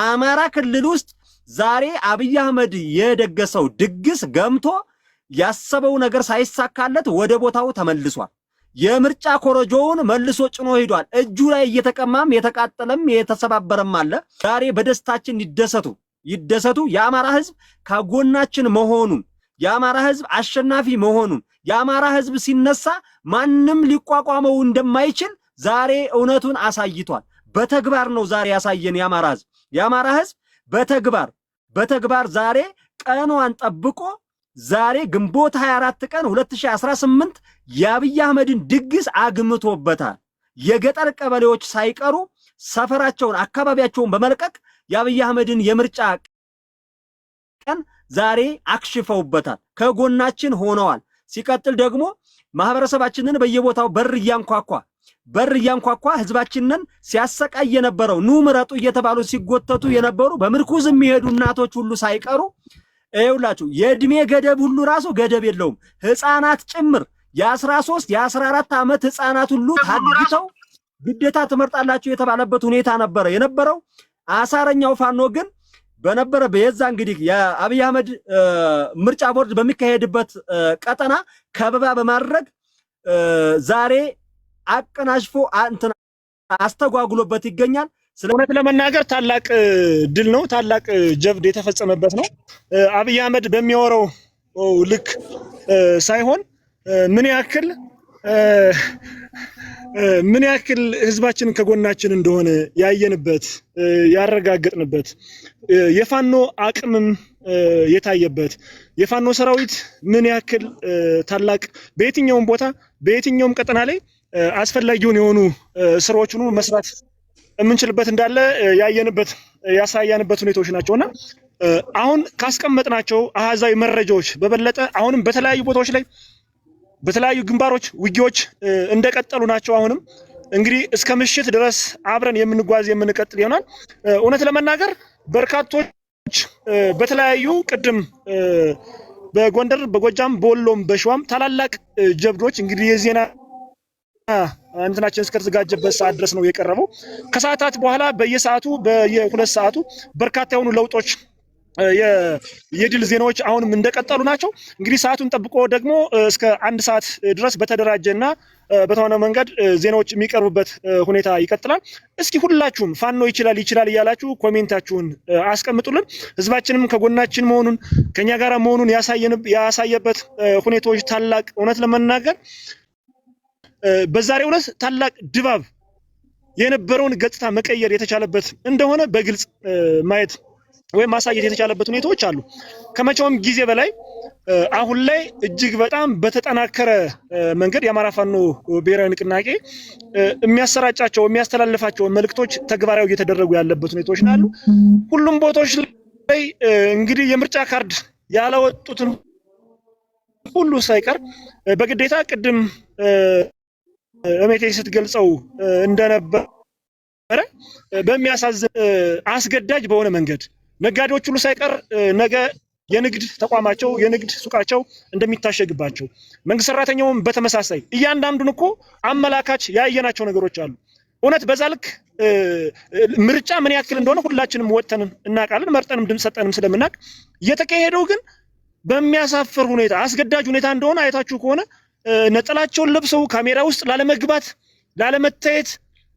አማራ ክልል ውስጥ ዛሬ አብይ አህመድ የደገሰው ድግስ ገምቶ ያሰበው ነገር ሳይሳካለት ወደ ቦታው ተመልሷል። የምርጫ ኮረጆውን መልሶ ጭኖ ሄዷል። እጁ ላይ እየተቀማም የተቃጠለም የተሰባበረም አለ። ዛሬ በደስታችን ይደሰቱ። የአማራ ህዝብ ከጎናችን መሆኑን፣ የአማራ ህዝብ አሸናፊ መሆኑን፣ የአማራ ህዝብ ሲነሳ ማንም ሊቋቋመው እንደማይችል ዛሬ እውነቱን አሳይቷል። በተግባር ነው ዛሬ ያሳየን የአማራ ህዝብ በተግባር ዛሬ ቀኗን ጠብቆ ዛሬ ግንቦት 24 ቀን 2018 የአብይ አህመድን ድግስ አግምቶበታል። የገጠር ቀበሌዎች ሳይቀሩ ሰፈራቸውን አካባቢያቸውን በመልቀቅ የአብይ አህመድን የምርጫ ቀን ዛሬ አክሽፈውበታል። ከጎናችን ሆነዋል። ሲቀጥል ደግሞ ማህበረሰባችንን በየቦታው በር እያንኳኳ ህዝባችንን ሲያሰቃይ የነበረው ኑ ምረጡ እየተባሉ ሲጎተቱ የነበሩ በምርኩዝ የሚሄዱ እናቶች ሁሉ ሳይቀሩ ይኸውላችሁ የእድሜ ገደብ ሁሉ ራሱ ገደብ የለውም። ህፃናት ጭምር የ13 የ14 ዓመት ህፃናት ሁሉ ታግተው ግዴታ ትመርጣላችሁ የተባለበት ሁኔታ ነበረ የነበረው። አሳረኛው ፋኖ ግን በነበረ በየዛ እንግዲህ የአብይ አህመድ ምርጫ ቦርድ በሚካሄድበት ቀጠና ከበባ በማድረግ ዛሬ አቀናጅፎ አስተጓጉሎበት ይገኛል። እውነት ለመናገር ታላቅ ድል ነው፣ ታላቅ ጀብድ የተፈጸመበት ነው። አብይ አህመድ በሚያወራው ልክ ሳይሆን ምን ያክል ህዝባችን ከጎናችን እንደሆነ ያየንበት ያረጋገጥንበት የፋኖ አቅምም የታየበት የፋኖ ሰራዊት ምን ያክል ታላቅ በየትኛውም ቦታ በየትኛውም ቀጠና ላይ አስፈላጊውን የሆኑ ስራዎችን መስራት የምንችልበት እንዳለ ያየንበት ያሳያንበት ሁኔታዎች ናቸውና አሁን ካስቀመጥናቸው አሃዛዊ መረጃዎች በበለጠ አሁንም በተለያዩ ቦታዎች ላይ በተለያዩ ግንባሮች ውጊያዎች እንደቀጠሉ ናቸው። አሁንም እንግዲህ እስከ ምሽት ድረስ አብረን የምንጓዝ የምንቀጥል ይሆናል። እውነት ለመናገር በርካቶች በተለያዩ ቅድም በጎንደር በጎጃም በወሎም በሸዋም ታላላቅ ጀብዶች እንግዲህ የዜና እንትናችን እስከተዘጋጀበት ሰዓት ድረስ ነው የቀረበው። ከሰዓታት በኋላ በየሰዓቱ በየሁለት ሰዓቱ በርካታ የሆኑ ለውጦች የድል ዜናዎች አሁንም እንደቀጠሉ ናቸው። እንግዲህ ሰዓቱን ጠብቆ ደግሞ እስከ 1 ሰዓት ድረስ በተደራጀና በተሆነ መንገድ ዜናዎች የሚቀርቡበት ሁኔታ ይቀጥላል። እስኪ ሁላችሁም ፋኖ ይችላል እያላችሁ ኮሜንታችሁን አስቀምጡልን። ህዝባችንም ከጎናችን መሆኑን ከኛ ጋር መሆኑን ያሳየበት ሁኔታዎች ታላቅ እውነት ለመናገር በዛሬው ዕለት ታላቅ ድባብ የነበረውን ገጽታ መቀየር የተቻለበት እንደሆነ በግልጽ ማየት ወይም ማሳየት የተቻለበት ሁኔታዎች አሉ። ከመቼውም ጊዜ በላይ አሁን ላይ እጅግ በጣም በተጠናከረ መንገድ የአማራ ፋኖ ብሔራዊ ንቅናቄ የሚያሰራጫቸው የሚያስተላልፋቸው መልእክቶች ተግባራዊ እየተደረጉ ያለበት ሁኔታዎች አሉ። ሁሉም ቦታዎች ላይ እንግዲህ የምርጫ ካርድ ያላወጡትን ሁሉ ሳይቀር በግዴታ ቅድም እሜቴ ስትገልጸው እንደነበረ በሚያሳዝን አስገዳጅ በሆነ መንገድ ነጋዴዎች ሁሉ ሳይቀር ነገ የንግድ ተቋማቸው የንግድ ሱቃቸው እንደሚታሸግባቸው መንግስት ሰራተኛውም በተመሳሳይ እያንዳንዱን እኮ አመላካች ያየናቸው ነገሮች አሉ። እውነት በዛ ልክ ምርጫ ምን ያክል እንደሆነ ሁላችንም ወጥተን እናውቃለን። መርጠንም ድምፅ ሰጠንም ስለምናውቅ እየተካሄደው ግን በሚያሳፍር ሁኔታ አስገዳጅ ሁኔታ እንደሆነ አይታችሁ ከሆነ ነጠላቸውን ለብሰው ካሜራ ውስጥ ላለመግባት ላለመታየት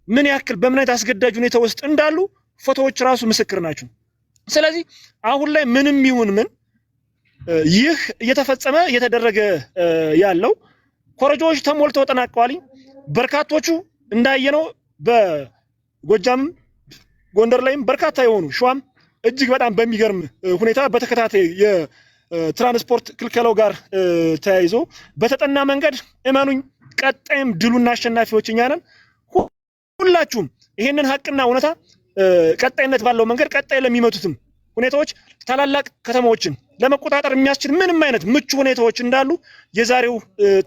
ምን ያክል በምን አይነት አስገዳጅ ሁኔታ ውስጥ እንዳሉ ፎቶዎች ራሱ ምስክር ናቸው። ስለዚህ አሁን ላይ ምንም ይሁን ምን ይህ እየተፈጸመ እየተደረገ ያለው ኮረጆዎች ተሞልተው ተጠናቀዋል። በርካቶቹ እንዳየነው በጎጃም ጎንደር ላይም በርካታ የሆኑ ሸዋም እጅግ በጣም በሚገርም ሁኔታ በተከታታይ የትራንስፖርት ክልከላው ጋር ተያይዞ በተጠና መንገድ እመኑኝ ቀጣይም ድሉና አሸናፊዎች እኛ ነን። ሁላችሁም ይሄንን ሀቅና እውነታ ቀጣይነት ባለው መንገድ ቀጣይ ለሚመጡትም ሁኔታዎች ታላላቅ ከተማዎችን ለመቆጣጠር የሚያስችል ምንም አይነት ምቹ ሁኔታዎች እንዳሉ የዛሬው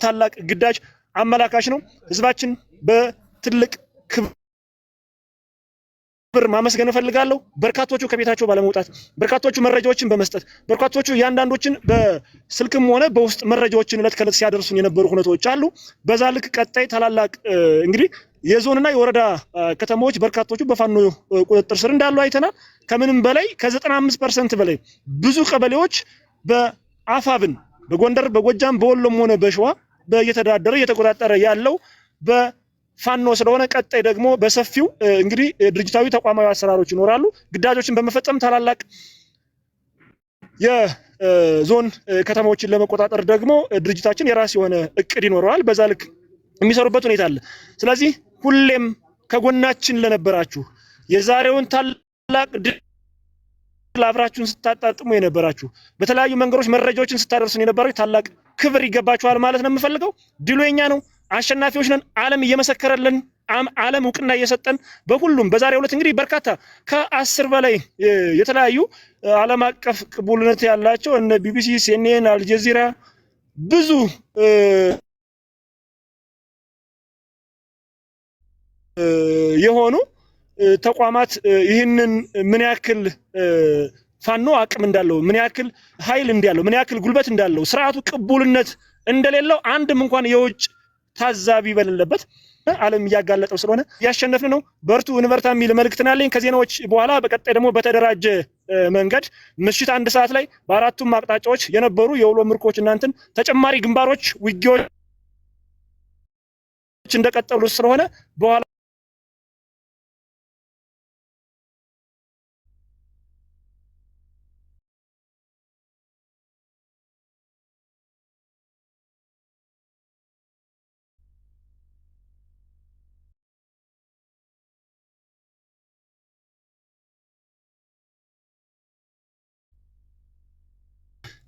ታላቅ ግዳጅ አመላካች ነው። ህዝባችን በትልቅ ብር ማመስገን እፈልጋለሁ። በርካቶቹ ከቤታቸው ባለመውጣት፣ በርካቶቹ መረጃዎችን በመስጠት፣ በርካቶቹ ያንዳንዶችን በስልክም ሆነ በውስጥ መረጃዎችን እለት ከእለት ሲያደርሱን የነበሩ ሁኔታዎች አሉ። በዛ ልክ ቀጣይ ታላላቅ እንግዲህ የዞንና የወረዳ ከተሞች በርካቶቹ በፋኖ ቁጥጥር ስር እንዳሉ አይተናል። ከምንም በላይ ከ95% በላይ ብዙ ቀበሌዎች በአፋብን በጎንደር በጎጃም በወሎም ሆነ በሸዋ እየተቆጣጠረ ያለው በፋኖ ስለሆነ ቀጣይ ደግሞ በሰፊው እንግዲህ ድርጅታዊ ተቋማዊ አሰራሮች ይኖራሉ። ግዳጆችን በመፈጸም ታላላቅ የዞን ከተሞችን ለመቆጣጠር ደግሞ ድርጅታችን የራስ የሆነ እቅድ ይኖረዋል። በዛ ልክ የሚሰሩበት ሁኔታ አለ። ስለዚህ ሁሌም ከጎናችን ለነበራችሁ የዛሬውን ታላቅ ድል አብራችሁን ስታጣጥሙ የነበራችሁ በተለያዩ መንገዶች መረጃዎችን ስታደርሱን የነበራችሁ ታላቅ ክብር ይገባችኋል ማለት ነው የምፈልገው። ድሉ የኛ ነው። አሸናፊዎች ነን። ዓለም እየመሰከረልን፣ ዓለም እውቅና እየሰጠን በሁሉም በዛሬው ዕለት እንግዲህ በርካታ ከ10 በላይ የተለያዩ ዓለም አቀፍ ቅቡልነት ያላቸው እነ ቢቢሲ፣ ሲኤንኤን፣ አልጀዚራ ብዙ የሆኑ ተቋማት ይህንን ምን ያክል ፋኖ አቅም እንዳለው፣ ምን ያክል ኃይል እንዳለው፣ ምን ያክል ጉልበት እንዳለው፣ ስርዓቱ ቅቡልነት እንደሌለው አንድም እንኳን የውጭ ታዛቢ በሌለበት ዓለም እያጋለጠው ስለሆነ ያሸነፍን ነው። በርቱ እንበርታ የሚል መልእክት አለኝ። ከዜናዎች በኋላ በቀጣይ ደግሞ በተደራጀ መንገድ ምሽት 1 ሰዓት ላይ በአራቱም አቅጣጫዎች የነበሩ የውሎ ምርኮች እናንተን ተጨማሪ ግንባሮች ውጊያዎች እንደቀጠሉ ስለሆነ በኋላ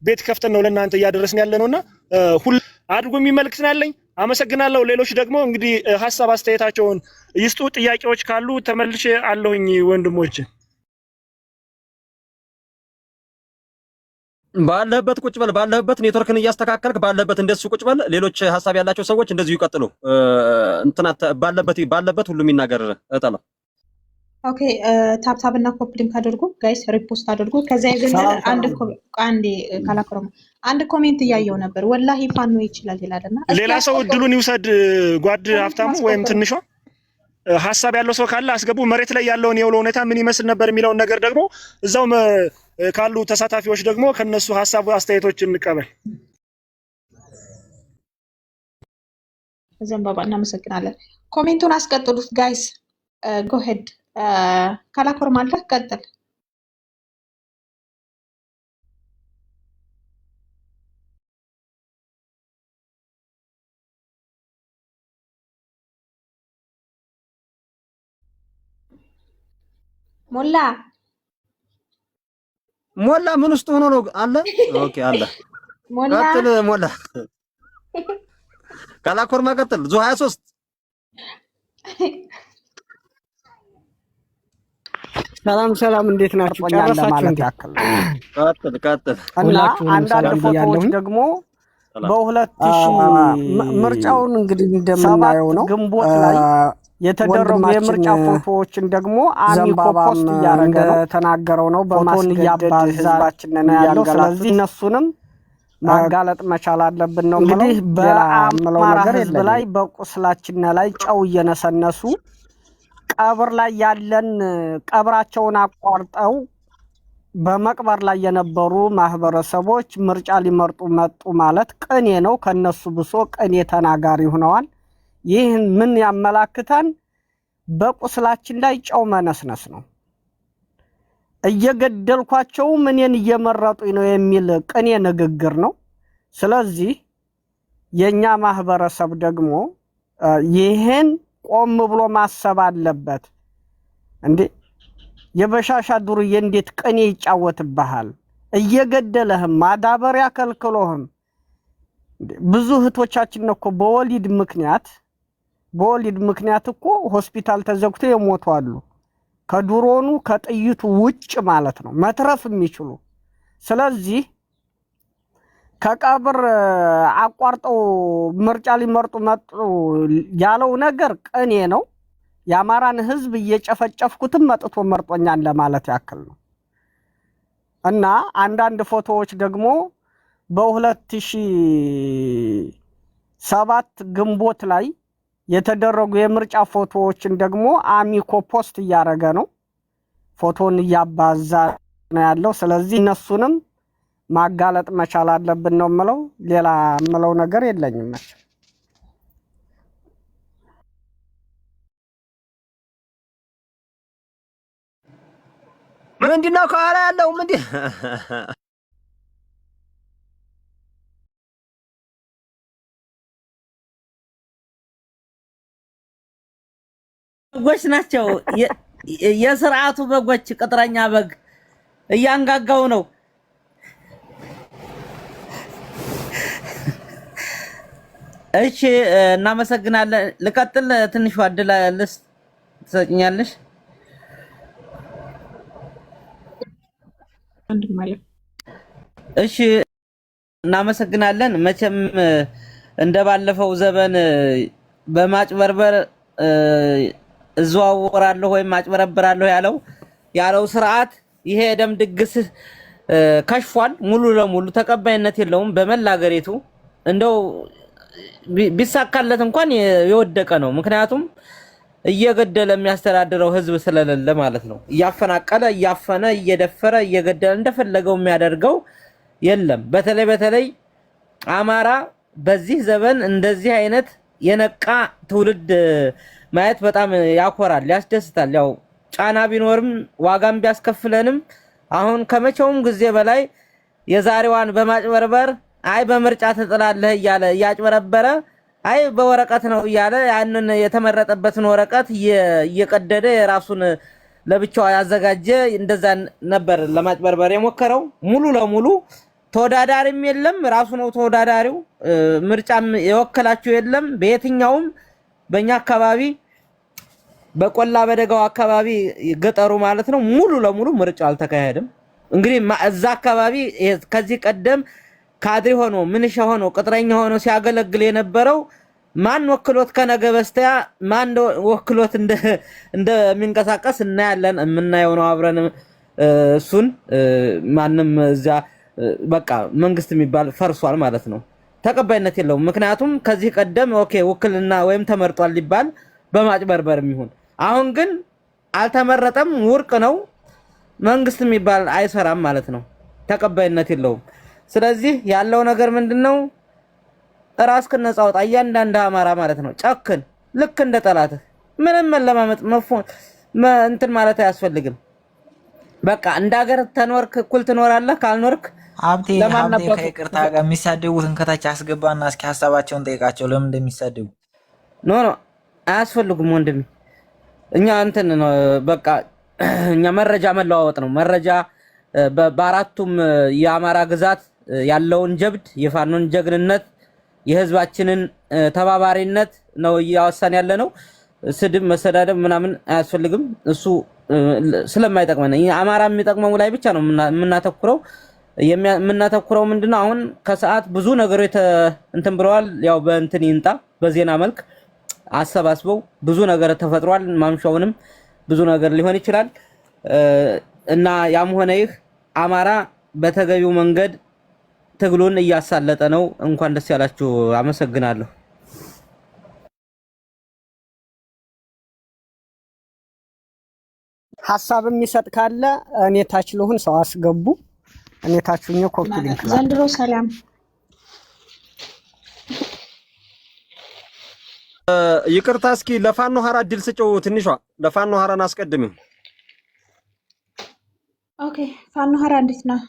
ቤት ከፍተን ነው ለእናንተ እያደረስን ያለነውና ሁሉ አድርጎ የሚመልክትን ያለኝ አመሰግናለሁ። ሌሎች ደግሞ እንግዲህ ሐሳብ አስተያየታቸውን ይስጡ። ጥያቄዎች ካሉ ተመልሼ አለሁኝ ወንድሞች። ባለህበት ቁጭ በል፣ ባለህበት ኔትወርክን እያስተካከልክ ባለህበት እንደሱ ቁጭ በል። ሌሎች ሐሳብ ያላቸው ሰዎች እንደዚሁ ይቀጥሉ። እንትና ባለበት ሁሉ የሚናገር እጠላ። ኦኬ ታፕታፕ እና ኮፕሊንክ አድርጉ ጋይስ፣ ሪፖስት አድርጉ። ከዛ የዘለለ አንድ ኮሜንት እያየው ነበር። ወላሂ ፋኖ ይችላል ይላልና ሌላ ሰው እድሉን ይውሰድ። ጓድ ሀብታሙ ወይም ትንሿ ሐሳብ ያለው ሰው ካለ አስገቡ። መሬት ላይ ያለውን የውሎ ሁኔታ ምን ይመስል ነበር የሚለውን ነገር ደግሞ እዛው ካሉ ተሳታፊዎች ደግሞ ከነሱ ሐሳብ አስተያየቶች እንቀበል። ዘንባባ እናመሰግናለን። ኮሜንቱን አስቀጥሉት ጋይስ። ጎ ሄድ ካላኮርም አለ ቀጥል። ሞላ ምን ውስጥ ሆኖ ነው አለ? ኦኬ አለ። ቀጥል ሞላ። ካላኮርማ ቀጥል። ዙ 23 ሰላም እንዴት ናችሁ? ጨረሳችሁ እንዴ? ቀጥል እና አንዳንድ ፎቶዎች ደግሞ በ2000 ምርጫውን እንግዲህ እንደምናየው ነው ግንቦት ላይ የተደረጉ የምርጫ ፎቶዎችን ደግሞ አሚኮ ፖስት እያደረገ ነው ተናገረው ነው በማስገደድ ህዝባችን ነው ያለው። ስለዚህ እነሱንም ማጋለጥ መቻል አለብን ነው እንግዲህ በአማራ ህዝብ ላይ በቁስላችን ላይ ጨው እየነሰነሱ ቀብር ላይ ያለን ቀብራቸውን አቋርጠው በመቅበር ላይ የነበሩ ማህበረሰቦች ምርጫ ሊመርጡ መጡ ማለት ቅኔ ነው። ከነሱ ብሶ ቅኔ ተናጋሪ ሆነዋል። ይህን ምን ያመላክታል? በቁስላችን ላይ ጨው መነስነስ ነው። እየገደልኳቸው ምንን እየመረጡኝ ነው የሚል ቅኔ ንግግር ነው። ስለዚህ የኛ ማህበረሰብ ደግሞ ይህን ቆም ብሎ ማሰብ አለበት። እንዴ የበሻሻ ዱርዬ እንዴት ቅኔ ይጫወትብሃል? እየገደለህም ማዳበሪያ ከልክሎህም ብዙ እህቶቻችን እኮ በወሊድ ምክንያት እኮ ሆስፒታል ተዘግቶ የሞቱ አሉ። ከድሮኑ ከጥይቱ ውጭ ማለት ነው መትረፍ የሚችሉ። ስለዚህ ከቀብር አቋርጠው ምርጫ ሊመርጡ መጡ ያለው ነገር ቅኔ ነው። የአማራን ህዝብ እየጨፈጨፍኩትም መጥቶ መርጦኛል ለማለት ያክል ነው። እና አንዳንድ ፎቶዎች ደግሞ በ2007 ግንቦት ላይ የተደረጉ የምርጫ ፎቶዎችን ደግሞ አሚኮ ፖስት እያደረገ ነው፣ ፎቶን እያባዛ ነው ያለው። ስለዚህ እነሱንም ማጋለጥ መቻል አለብን ነው የምለው። ሌላ የምለው ነገር የለኝም። ምንድነው ከኋላ ያለው? ምንድን በጎች ናቸው። የስርዓቱ በጎች፣ ቅጥረኛ በግ እያንጋጋው ነው። እሺ እናመሰግናለን። ልቀጥል። ትንሽ ዋድላ ልስ ትሰጭኛለሽ? እሺ እናመሰግናለን። መቼም እንደባለፈው ዘመን በማጭበርበር እዘዋወራለሁ ወይም ማጭበረብራለሁ ያለው ስርዓት ይሄ የደም ድግስ ከሽፏል። ሙሉ ለሙሉ ተቀባይነት የለውም በመላ ሀገሪቱ። እንደው ቢሳካለት እንኳን የወደቀ ነው። ምክንያቱም እየገደለ የሚያስተዳድረው ህዝብ ስለሌለ ማለት ነው። እያፈናቀለ፣ እያፈነ፣ እየደፈረ፣ እየገደለ እንደፈለገው የሚያደርገው የለም። በተለይ አማራ በዚህ ዘመን እንደዚህ አይነት የነቃ ትውልድ ማየት በጣም ያኮራል፣ ያስደስታል። ያው ጫና ቢኖርም ዋጋም ቢያስከፍለንም አሁን ከመቼውም ጊዜ በላይ የዛሬዋን በማጭበርበር አይ በምርጫ ትጥላለህ እያለ እያጭበረበረ አይ በወረቀት ነው እያለ ያንን የተመረጠበትን ወረቀት እየቀደደ የራሱን ለብቻው ያዘጋጀ እንደዛ ነበር ለማጭበርበር የሞከረው። ሙሉ ለሙሉ ተወዳዳሪም የለም፣ ራሱ ነው ተወዳዳሪው። ምርጫም የወከላቸው የለም። በየትኛውም በእኛ አካባቢ በቆላ በደጋው አካባቢ ገጠሩ ማለት ነው ሙሉ ለሙሉ ምርጫ አልተካሄደም። እንግዲህ እዛ አካባቢ ከዚህ ቀደም ካድሬ ሆኖ ምንሻ ሆኖ ቅጥረኛ ሆኖ ሲያገለግል የነበረው ማን ወክሎት ከነገ በስቲያ ማን ወክሎት እንደሚንቀሳቀስ እናያለን። የምናየው ነው አብረን እሱን። ማንም እዛ በቃ መንግስት የሚባል ፈርሷል ማለት ነው፣ ተቀባይነት የለውም። ምክንያቱም ከዚህ ቀደም ኦኬ ውክልና ወይም ተመርጧል ሊባል በማጭበርበርም ይሁን አሁን ግን አልተመረጠም፣ ውርቅ ነው። መንግስት የሚባል አይሰራም ማለት ነው፣ ተቀባይነት የለውም። ስለዚህ ያለው ነገር ምንድነው? ራስህን ነፃ አውጣ፣ እያንዳንዱ አማራ ማለት ነው። ጨክን፣ ልክ እንደ ጠላትህ። ምንም መለማመጥ እንትን ማለት አያስፈልግም። በቃ እንደ ሀገር ተኖርክ እኩል ትኖራለህ፣ ካልኖርክ ሀብቴ ከይቅርታ ጋር የሚሳደቡትን ከታች አስገባና እስኪ ሀሳባቸውን ጠይቃቸው ለምን እንደሚሳደቡ። ኖ አያስፈልጉም ወንድሜ። እኛ እንትን ነው በቃ እኛ መረጃ መለዋወጥ ነው። መረጃ በአራቱም የአማራ ግዛት ያለውን ጀብድ፣ የፋኖን ጀግንነት፣ የህዝባችንን ተባባሪነት ነው እያወሳን ያለ ነው። ስድብ መሰዳደብ ምናምን አያስፈልግም። እሱ ስለማይጠቅመን አማራ የሚጠቅመው ላይ ብቻ ነው የምናተኩረው። የምናተኩረው ምንድነው? አሁን ከሰዓት ብዙ ነገሮች እንትን ብለዋል። ያው በእንትን ይንጣ በዜና መልክ አሰባስበው ብዙ ነገር ተፈጥሯል። ማምሻውንም ብዙ ነገር ሊሆን ይችላል እና ያም ሆነ ይህ አማራ በተገቢው መንገድ ትግሉን እያሳለጠ ነው። እንኳን ደስ ያላችሁ። አመሰግናለሁ። ሀሳብ የሚሰጥ ካለ እኔ ታች ልሁን፣ ሰው አስገቡ። እኔ ታችሁኝ ኮፒ ሊንክ ዘንድሮ ሰላም ይቅርታ፣ እስኪ ለፋኖ ሀራ ድል ስጭው። ትንሿ ለፋኖ ሀራን አስቀድም። ኦኬ፣ ፋኖ ሀራ እንዴት ነው?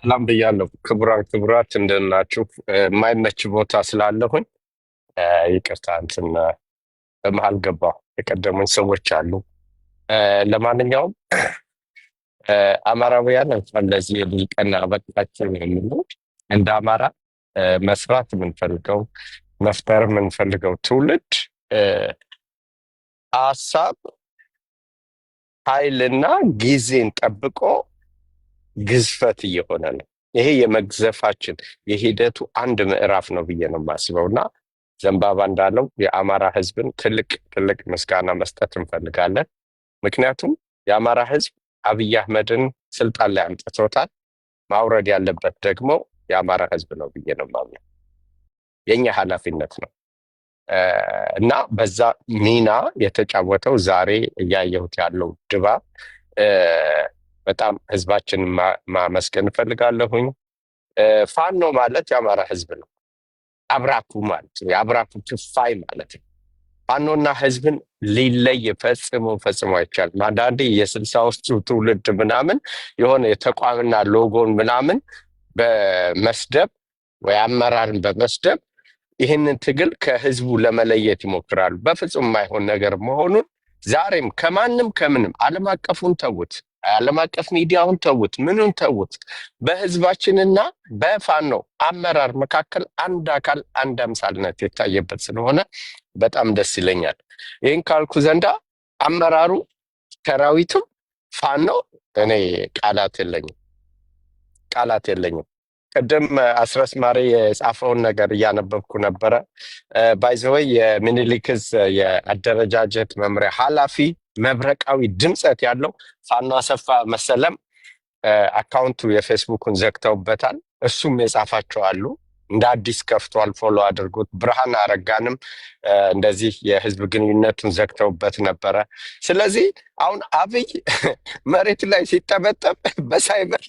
ሰላም ብያለሁ። ክቡራት እንደናችሁ። የማይመች ቦታ ስላለሁኝ ይቅርታ፣ እንትን በመሀል ገባሁ። የቀደሙኝ ሰዎች አሉ። ለማንኛውም አማራውያን እንኳን ለዚህ የድል ቀን አበቃችሁ የምለው እንደ አማራ መስራት የምንፈልገው መፍጠር የምንፈልገው ትውልድ ሀሳብ ኃይልና ጊዜን ጠብቆ ግዝፈት እየሆነ ነው። ይሄ የመግዘፋችን የሂደቱ አንድ ምዕራፍ ነው ብዬ ነው የማስበው እና ዘንባባ እንዳለው የአማራ ህዝብን ትልቅ ምስጋና መስጠት እንፈልጋለን። ምክንያቱም የአማራ ህዝብ አብይ አህመድን ስልጣን ላይ አምጥቶታል። ማውረድ ያለበት ደግሞ የአማራ ህዝብ ነው ብዬ ነው የማምነው። የኛ ኃላፊነት ነው እና በዛ ሚና የተጫወተው ዛሬ እያየሁት ያለው ድባብ በጣም ህዝባችንን ማመስገን እፈልጋለሁኝ። ፋኖ ማለት የአማራ ህዝብ ነው። አብራኩ ማለት የአብራኩ ክፋይ ማለት ነው። ፋኖና ህዝብን ሊለይ ፈጽሞ አይቻልም። አንዳንዴ የ60ዎቹ ትውልድ ምናምን የሆነ የተቋምና ሎጎን ምናምን በመስደብ ወይ አመራርን በመስደብ ይህንን ትግል ከህዝቡ ለመለየት ይሞክራሉ። በፍጹም የማይሆን ነገር መሆኑን ዛሬም ከማንም ከምንም ዓለም አቀፉን ተውት፣ ዓለም አቀፍ ሚዲያውን ተውት፣ ምኑን ተውት፣ በህዝባችንና በፋኖ አመራር መካከል አንድ አካል አንድ አምሳልነት የታየበት ስለሆነ በጣም ደስ ይለኛል። ይህን ካልኩ ዘንዳ አመራሩ ሰራዊቱም ፋኖ እኔ ቃላት የለኝም። ቅድም አስረስ ማሬ የጻፈውን ነገር እያነበብኩ ነበረ። ባይዘወይ የሚኒሊክስ የአደረጃጀት መምሪያ ኃላፊ መብረቃዊ ድምፀት ያለው ፋኖ አሰፋ መሰለም አካውንቱ የፌስቡክን ዘግተውበታል። እሱም የጻፋቸው አሉ። እንደ አዲስ ከፍቷል፣ ፎሎ አድርጉት። ብርሃን አረጋንም እንደዚህ የህዝብ ግንኙነቱን ዘግተውበት ነበረ። ስለዚህ አሁን አብይ መሬት ላይ ሲጠበጠብ በሳይበር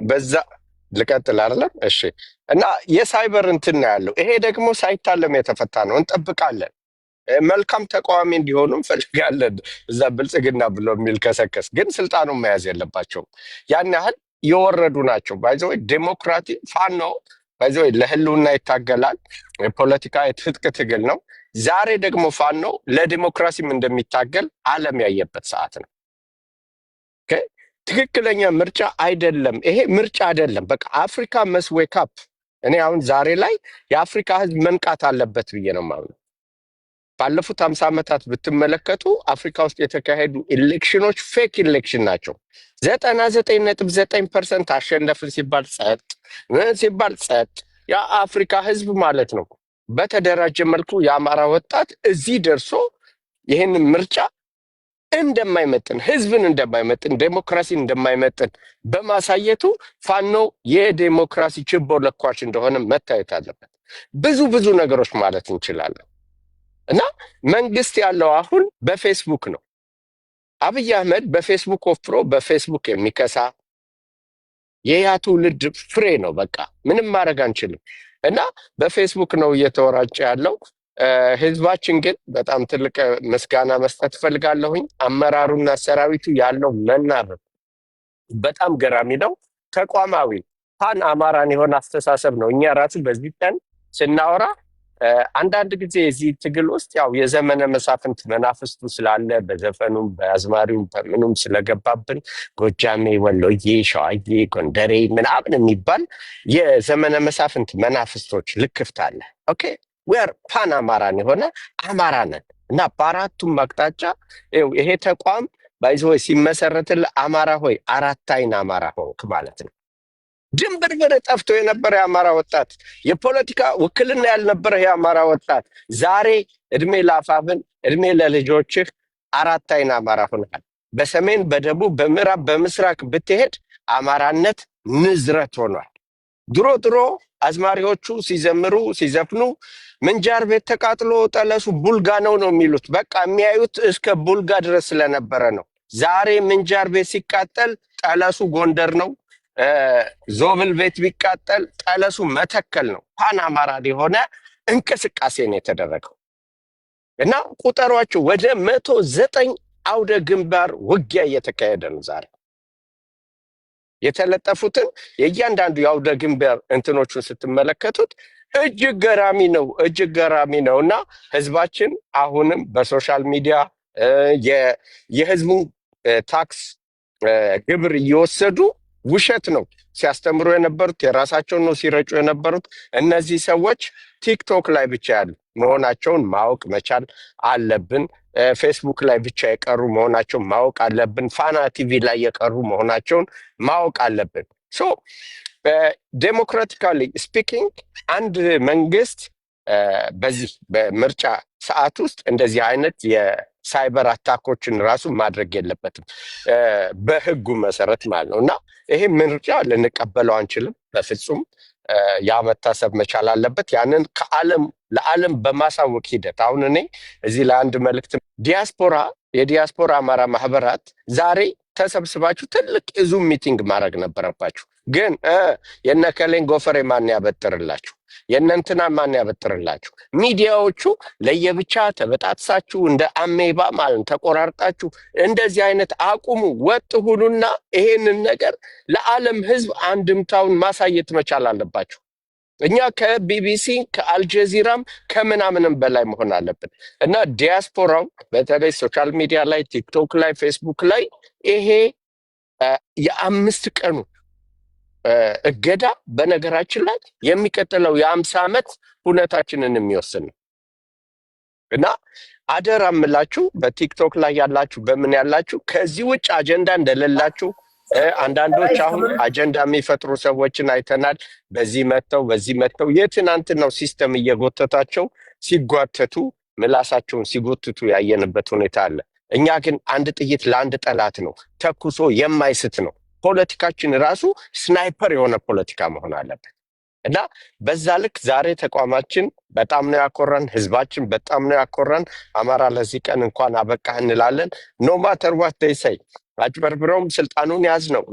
በዛ ልቀጥል አይደለም? እሺ። እና የሳይበር እንትን ነው ያለው። ይሄ ደግሞ ሳይታለም የተፈታ ነው። እንጠብቃለን። መልካም ተቃዋሚ እንዲሆኑ እንፈልጋለን። እዛ ብልጽግና ብሎ የሚል ከሰከስ ግን ስልጣኑን መያዝ የለባቸውም። ያን ያህል የወረዱ ናቸው። ባይዘው ዴሞክራቲ ፋኖ ባይዘው ለህልውና ይታገላል። የፖለቲካ የትጥቅ ትግል ነው። ዛሬ ደግሞ ፋኖ ለዲሞክራሲም እንደሚታገል ዓለም ያየበት ሰዓት ነው። ትክክለኛ ምርጫ አይደለም። ይሄ ምርጫ አይደለም። በቃ አፍሪካ መስት ዌክ አፕ። እኔ አሁን ዛሬ ላይ የአፍሪካ ህዝብ መንቃት አለበት ብዬ ነው የማምነው። ባለፉት 50 ዓመታት ብትመለከቱ አፍሪካ ውስጥ የተካሄዱ ኢሌክሽኖች ፌክ ኢሌክሽን ናቸው። 99.9% አሸነፍን ሲባል ጸጥ የአፍሪካ ህዝብ ማለት ነው። በተደራጀ መልኩ የአማራ ወጣት እዚህ ደርሶ ይህን ምርጫ እንደማይመጥን፣ ህዝብን እንደማይመጥን፣ ዴሞክራሲን እንደማይመጥን በማሳየቱ ፋኖ የዴሞክራሲ ችቦ ለኳሽ እንደሆነ መታየት አለበት። ብዙ ነገሮች ማለት እንችላለን። እና መንግስት ያለው አሁን በፌስቡክ ነው። አብይ አህመድ በፌስቡክ ወፍሮ በፌስቡክ የሚከሳ የያ ትውልድ ፍሬ ነው። በቃ ምንም ማድረግ አንችልም። እና በፌስቡክ ነው እየተወራጨ ያለው። ህዝባችን ግን በጣም ትልቅ ምስጋና መስጠት ፈልጋለሁኝ። አመራሩና ሰራዊቱ ያለው መናበብ በጣም ገራሚ ነው። ተቋማዊ ፓን አማራን የሆነ አስተሳሰብ ነው። እኛ ራሱ በዚህ ቀን ስናወራ አንዳንድ ጊዜ እዚህ ትግል ውስጥ ያው የዘመነ መሳፍንት መናፍስቱ ስላለ በዘፈኑም በአዝማሪውም በምኑም ስለገባብን ጎጃሜ፣ ወሎዬ፣ ሸዋዬ፣ ጎንደሬ ምናምን የሚባል የዘመነ መሳፍንት መናፍስቶች ልክፍት አለ። ኦኬ ዌር ፓን አማራን የሆነ አማራ ነን እና በአራቱም አቅጣጫ ይሄ ተቋም ባይዞ ሲመሰረትል አማራ ሆይ አራት አይን አማራ ሆንክ ማለት ነው። ድንብርብር ጠፍቶ የነበረ የአማራ ወጣት፣ የፖለቲካ ውክልና ያልነበረ የአማራ ወጣት ዛሬ እድሜ ለአፋብን እድሜ ለልጆችህ አራት አይን አማራ ሆናል። በሰሜን በደቡብ በምዕራብ በምስራቅ ብትሄድ አማራነት ንዝረት ሆኗል። ድሮ አዝማሪዎቹ ሲዘምሩ ሲዘፍኑ ምንጃር ቤት ተቃጥሎ ጠለሱ ቡልጋ ነው የሚሉት። በቃ የሚያዩት እስከ ቡልጋ ድረስ ስለነበረ ነው። ዛሬ ምንጃር ቤት ሲቃጠል ጠለሱ ጎንደር ነው። ዞብል ቤት ቢቃጠል ጠለሱ መተከል ነው። ፓን አማራ የሆነ እንቅስቃሴ ነው የተደረገው እና ቁጥሯቸው ወደ 109 አውደ ግንባር ውጊያ እየተካሄደ ነው። ዛሬ የተለጠፉትን የእያንዳንዱ የአውደ ግንባር እንትኖቹን ስትመለከቱት እጅግ ገራሚ ነው እና ህዝባችን አሁንም በሶሻል ሚዲያ የህዝቡን ታክስ ግብር እየወሰዱ ውሸት ነው ሲያስተምሩ የነበሩት፣ የራሳቸውን ነው ሲረጩ የነበሩት። እነዚህ ሰዎች ቲክቶክ ላይ ብቻ ያሉ መሆናቸውን ማወቅ መቻል አለብን። ፌስቡክ ላይ ብቻ የቀሩ መሆናቸውን ማወቅ አለብን። ፋና ቲቪ ላይ የቀሩ መሆናቸውን ማወቅ አለብን። ሶ ዴሞክራቲካሊ ስፒኪንግ አንድ መንግስት በዚህ በምርጫ ሰዓት ውስጥ እንደዚህ አይነት የሳይበር አታኮችን ራሱ ማድረግ የለበትም በህጉ መሰረት ማለት ነው። እና ይሄ ምርጫ ልንቀበለው አንችልም በፍጹም። ያ መታሰብ መቻል አለበት። ያንን ለዓለም በማሳወቅ ሂደት አሁን እኔ እዚህ ለአንድ መልእክት የዲያስፖራ አማራ ማህበራት ዛሬ ተሰብስባችሁ ትልቅ ዙም ሚቲንግ ማድረግ ነበረባችሁ። ግን የነከሌን ጎፈሬ ማን ያበጥርላችሁ? የእነንትና ማን ያበጥርላችሁ? ሚዲያዎቹ ለየብቻ ተበጣጥሳችሁ እንደ አሜባ ማለት ተቆራርጣችሁ እንደዚህ አይነት አቁሙ። ወጥ ሁኑና ይሄንን ነገር ለዓለም ህዝብ አንድምታውን ማሳየት መቻል አለባችሁ። እኛ ከቢቢሲ ከአልጀዚራም ከምናምንም በላይ መሆን አለብን። እና ዲያስፖራው በተለይ ሶሻል ሚዲያ ላይ ቲክቶክ ላይ ፌስቡክ ላይ ይሄ የ5 ቀኑ እገዳ በነገራችን ላይ የሚቀጥለው የ50 ዓመት ሁነታችንን የሚወስን ነው። እና አደራ እምላችሁ በቲክቶክ ላይ ያላችሁ በምን ያላችሁ ከዚህ ውጭ አጀንዳ እንደሌላችሁ አንዳንዶች አሁን አጀንዳ የሚፈጥሩ ሰዎችን አይተናል። በዚህ መጥተው የትናንትናው ሲስተም እየጎተታቸው ሲጓተቱ ምላሳቸውን ሲጎትቱ ያየንበት ሁኔታ አለ። እኛ ግን አንድ ጥይት ለአንድ ጠላት ነው፣ ተኩሶ የማይስት ነው። ፖለቲካችን ራሱ ስናይፐር የሆነ ፖለቲካ መሆን አለበት። እና በዛ ልክ ዛሬ ተቋማችን በጣም ነው ያኮራን፣ ህዝባችን በጣም ነው ያኮራን። አማራ ለዚህ ቀን እንኳን አበቃህ እንላለን። ኖ ማተር ዋት ዴይ ሴይ አጭበርብረውም ስልጣኑን ያዝ ነው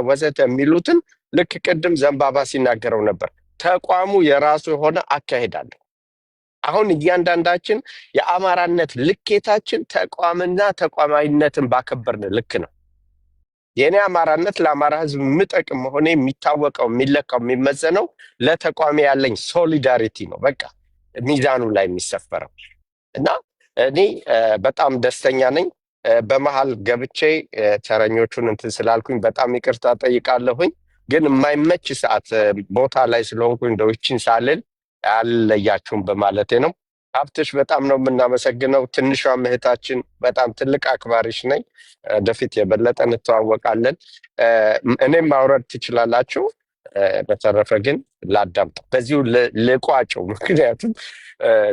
ወዘተ የሚሉትን ልክ ቅድም ዘንባባ ሲናገረው ነበር። ተቋሙ የራሱ የሆነ አካሄድ አለው። አሁን እያንዳንዳችን የአማራነት ልኬታችን ተቋምና ተቋማዊነትን ባከበርን ልክ ነው። የኔ አማራነት ለአማራ ህዝብ የምጠቅም መሆኔ የሚታወቀው የሚለካው የሚመዘነው ለተቋሚ ያለኝ ሶሊዳሪቲ ነው። በቃ ሚዛኑ ላይ የሚሰፈረው እና እኔ በጣም ደስተኛ ነኝ። በመሃል ገብቼ ተረኞቹን እንትን ስላልኩኝ በጣም ይቅርታ ጠይቃለሁኝ። ግን የማይመች ሰዓት ቦታ ላይ ስለሆንኩኝ እንደው ይችን ሳልል አልለያችሁም በማለቴ ነው። ሀብትሽ በጣም ነው የምናመሰግነው። ትንሿ እህታችን በጣም ትልቅ አክባሪሽ ነኝ። ወደፊት የበለጠ እንተዋወቃለን። እኔም ማውረድ ትችላላችሁ። በተረፈ ግን ላዳምጥ በዚሁ ልቋጨው፣ ምክንያቱም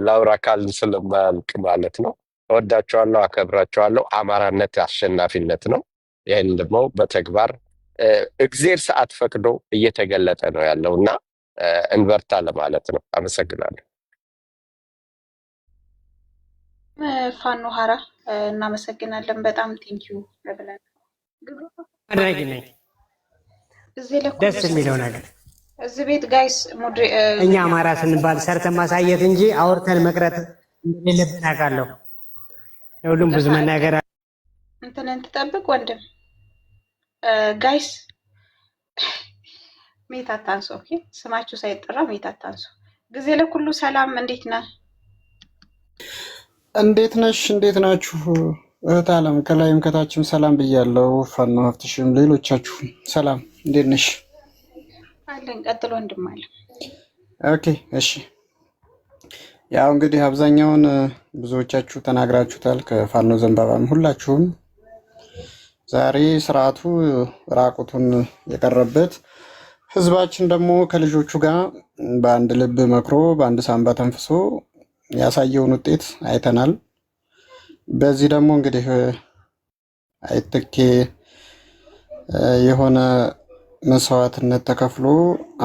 ላውራ ካልን ስለማያልቅ ማለት ነው። እወዳቸዋለሁ፣ አከብራቸዋለሁ። አማራነት አሸናፊነት ነው። ይህን ደግሞ በተግባር እግዜር ሰዓት ፈቅዶ እየተገለጠ ነው ያለው እና እንበርታ ለማለት ነው። አመሰግናለሁ። ፋኖ ሀራ እናመሰግናለን በጣም ቴንኪዩ ለብለን አድራጊ ነኝ። ደስ የሚለው ነገር እዚህ ቤት ጋይስ እኛ አማራ ስንባል ሰርተን ማሳየት እንጂ አውርተን መቅረት እንደሌለብን አውቃለሁ። ሁሉም ብዙ መናገር እንትንን ትጠብቅ ወንድም ጋይስ ሜት አታንሱ። ኦኬ ስማችሁ ሳይጠራ ሜት አታንሱ። ጊዜ ለኩሉ ሰላም፣ እንዴት ነህ? እንዴት ነሽ? እንዴት ናችሁ? እህት አለም ከላይም ከታችም ሰላም ብያለሁ። ፋኖ ሀብትሽም ሌሎቻችሁ ሰላም፣ እንዴት ነሽ? አለን። ቀጥሎ ወንድም አለ። ኦኬ እሺ። ያው እንግዲህ አብዛኛውን ብዙዎቻችሁ ተናግራችሁታል። ከፋኖ ዘንባባም ሁላችሁም ዛሬ ስርዓቱ ራቁቱን የቀረበት ህዝባችን ደግሞ ከልጆቹ ጋር በአንድ ልብ መክሮ በአንድ ሳንባ ተንፍሶ ያሳየውን ውጤት አይተናል። በዚህ ደግሞ እንግዲህ አይተኬ የሆነ መስዋዕትነት ተከፍሎ